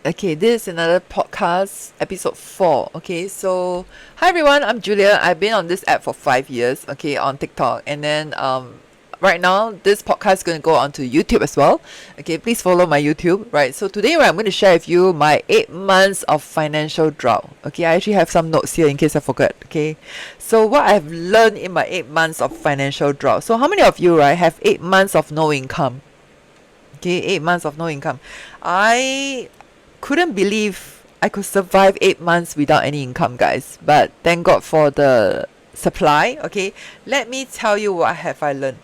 Okay, this is another podcast, episode 4. Okay, so hi everyone, I'm Julia. I've been on this app for 5 years, okay, on TikTok. And then right now, this podcast is going to go onto YouTube as well. Okay, please follow my YouTube, right? So today, right, I'm going to share with you my 8 months of financial drought. Okay, I actually have some notes here in case I forget. Okay, so what I've learned in my 8 months of financial drought. So how many of you, right, have 8 months of no income? Okay, 8 months of no income. I couldn't believe I could survive 8 months without any income, guys. But thank God for the supply. Okay, let me tell you what have I learned.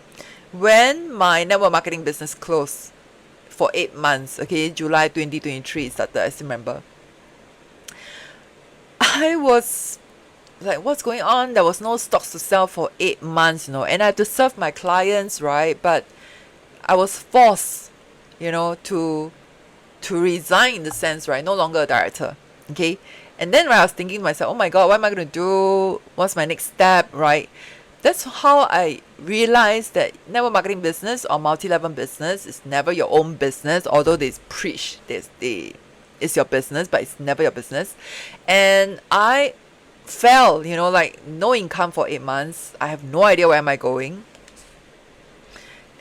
When my network marketing business closed for 8 months, okay, July 2023 started, I still remember. I was like, what's going on? There was no stocks to sell for 8 months, and I had to serve my clients, right? But I was forced, to resign in the sense, right? No longer a director. Okay. And then right, I was thinking to myself, oh my God, what am I going to do? What's my next step, right? That's how I realized that network marketing business or multi-level business is never your own business, although they preach it's your business, but it's never your business. And I fell, like no income for 8 months. I have no idea where am I going.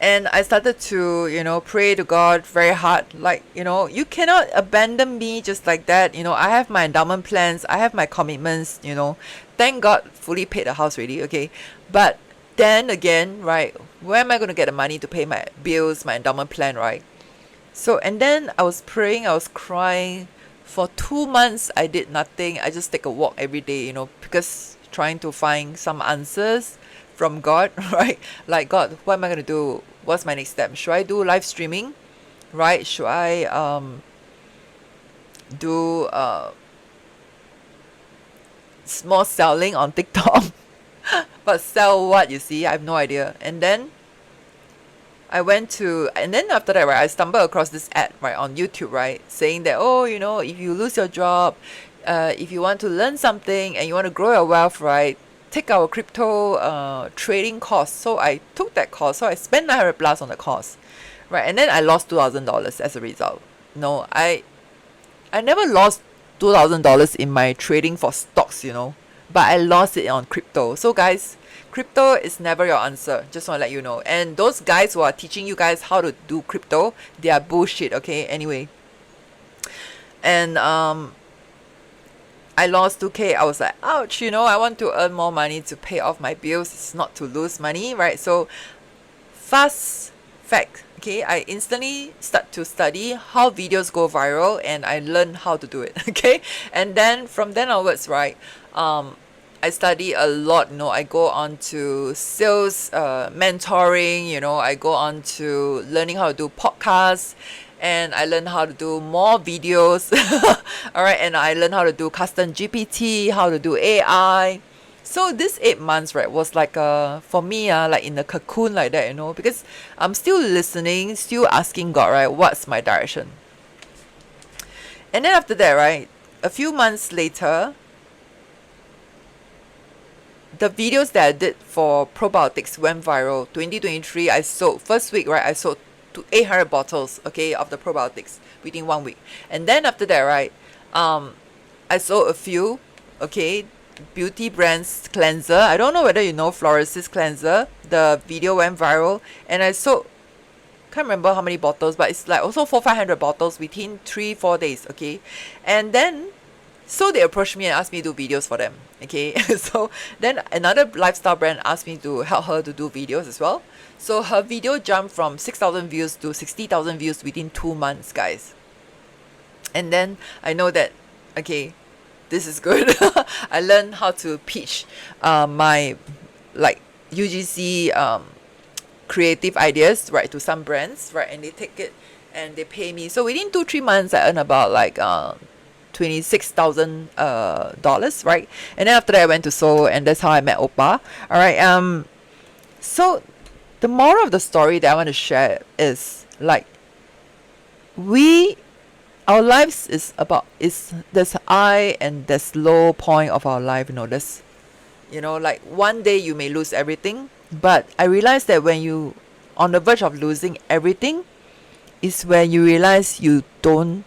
And I started to, pray to God very hard. Like, you cannot abandon me just like that. I have my endowment plans, I have my commitments, Thank God, fully paid the house already, okay? But then again, right, where am I going to get the money to pay my bills, my endowment plan, right? So, and then I was praying, I was crying. For 2 months, I did nothing. I just take a walk every day, because trying to find some answers from God, right? Like, God, what am I going to do? What's my next step? Should I do live streaming, right? Should I do small selling on TikTok? But sell what, you see? I have no idea. And then and then after that, right, I stumbled across this ad, right, on YouTube, right, saying that, oh, if you lose your job, if you want to learn something and you want to grow your wealth, right, take our crypto trading course. So I took that course. So I spent 900 plus on the course, right, and then I lost $2,000 as a result. No, I never lost $2,000 in my trading for stocks, but I lost it on crypto. So guys, crypto is never your answer. Just want to let you know. And those guys who are teaching you guys how to do crypto, they are bullshit. Okay. Anyway, and I lost 2K. I was like, ouch, I want to earn more money to pay off my bills. It's not to lose money, right? So, fast fact, okay, I instantly start to study how videos go viral and I learned how to do it, okay? And then from then onwards, right, I study a lot, I go on to sales mentoring, I go on to learning how to do podcasts, and I learned how to do more videos. All right, and I learned how to do custom GPT, how to do AI. So this 8 months, right, was like for me, like in a cocoon like that, because I'm still listening, still asking God, right, what's my direction. And then after that, right, a few months later, the videos that I did for probiotics went viral. 2023, I sold, first week, right, I sold to 800 bottles, okay, of the probiotics within 1 week. And then after that, right, I sold a few, okay, beauty brands cleanser. I don't know whether you know Floris's cleanser. The video went viral, and I sold, can't remember how many bottles, but it's like also 500 bottles within 3-4 days, okay. And then so they approached me and asked me to do videos for them, okay. So then another lifestyle brand asked me to help her to do videos as well. So her video jumped from 6,000 views to 60,000 views within 2 months, guys. And then I know that, okay, this is good. I learned how to pitch my like UGC creative ideas, right, to some brands, right, and they take it and they pay me. So within 2-3 months, I earn about like $26,000, right? And then after that, I went to Seoul, and that's how I met Oppa. All right. So the moral of the story that I want to share is like our lives is there's high and there's low point of our life. There's like one day you may lose everything, but I realized that when you on the verge of losing everything is when you realize you don't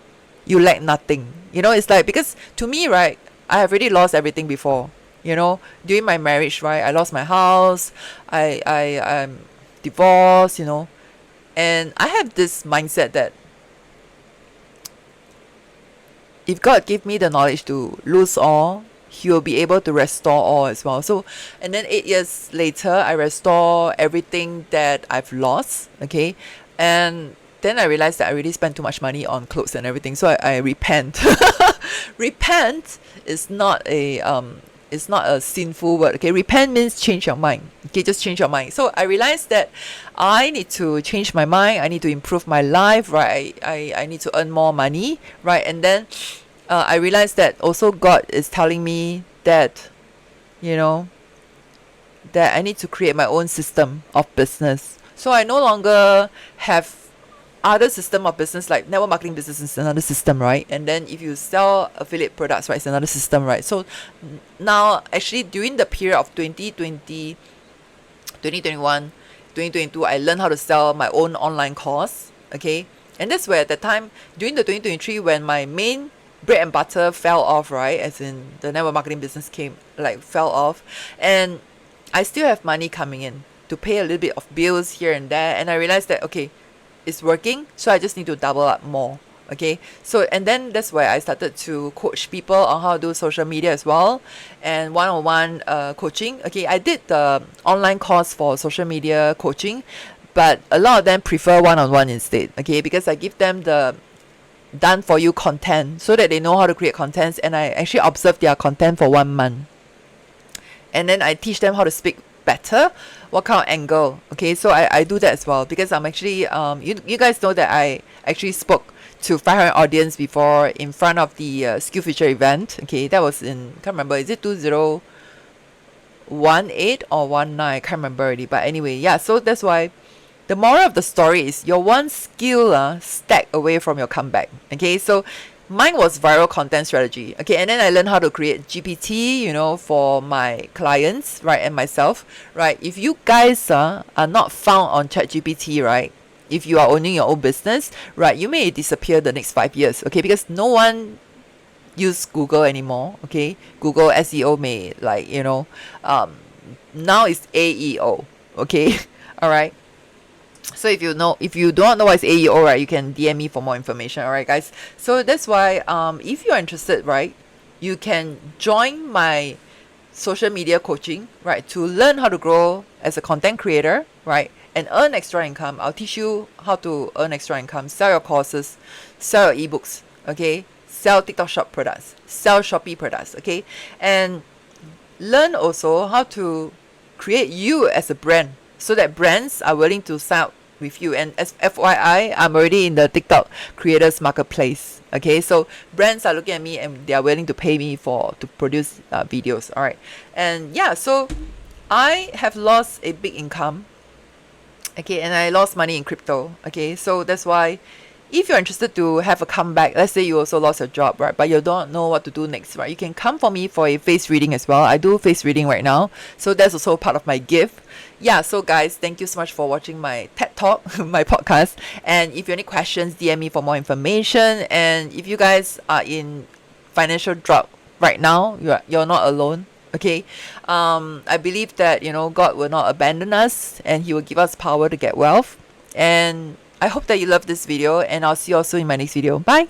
you lack nothing. You know, it's like, because to me, right, I have already lost everything before. You know, during my marriage, right, I lost my house, I'm divorced, you know, and I have this mindset that if God gave me the knowledge to lose all, He will be able to restore all as well. So, and then 8 years later, I restore everything that I've lost. Okay, and then I realized that I really spent too much money on clothes and everything. So I repent. Repent is not a it's not a sinful word. Okay, repent means change your mind. Okay, just change your mind. So I realized that I need to change my mind. I need to improve my life. Right, I need to earn more money. Right, and then I realized that also God is telling me that, you know, that I need to create my own system of business. So I no longer have other system of business, like network marketing business is another system, right? And then if you sell affiliate products, right, it's another system, right? So now actually during the period of 2020, 2021, 2022, I learned how to sell my own online course. Okay, and that's where at the time during the 2023, when my main bread and butter fell off, right, as in the network marketing business fell off, and I still have money coming in to pay a little bit of bills here and there, and I realized that, okay, it's working, so I just need to double up more. Okay, so and then that's why I started to coach people on how to do social media as well, and one-on-one coaching. Okay, I did the online course for social media coaching, but a lot of them prefer one-on-one instead. Okay, because I give them the done for you content so that they know how to create contents, and I actually observe their content for 1 month, and then I teach them how to speak better, what kind of angle. Okay, so I do that as well, because I'm actually you guys know that I actually spoke to 500 audience before in front of the skill future event. Okay, that was in, can't remember, is it 2018 or 19, I can't remember already, but anyway, yeah. So that's why the moral of the story is your one skill stack away from your comeback. Okay, so mine was viral content strategy. Okay, and then I learned how to create GPT, you know, for my clients, right, and myself, right. If you guys are not found on ChatGPT, right, if you are owning your own business, right, you may disappear the next 5 years. Okay, because no one use Google anymore. Okay, Google SEO may, like, you know, now it's AEO. Okay, all right. So if you don't know what is AEO, right, you can DM me for more information. All right, guys. So that's why if you're interested, right, you can join my social media coaching, right, to learn how to grow as a content creator, right, and earn extra income. I'll teach you how to earn extra income, sell your courses, sell your ebooks, okay, sell TikTok Shop products, sell Shopee products, okay, and learn also how to create you as a brand, so that brands are willing to sign up with you. And as FYI, I'm already in the TikTok creators marketplace. Okay, so brands are looking at me and they are willing to pay me to produce videos. All right, and yeah, so I have lost a big income. Okay, and I lost money in crypto. Okay, so that's why if you're interested to have a comeback, let's say you also lost your job, right, but you don't know what to do next, right, you can come for me for a face reading as well. I do face reading right now, so that's also part of my gift. Yeah, so guys, thank you so much for watching my TED Talk, my podcast. And if you have any questions, DM me for more information. And if you guys are in financial drought right now, you're not alone. Okay, I believe that, you know, God will not abandon us, and He will give us power to get wealth. And I hope that you love this video, and I'll see you also in my next video. Bye.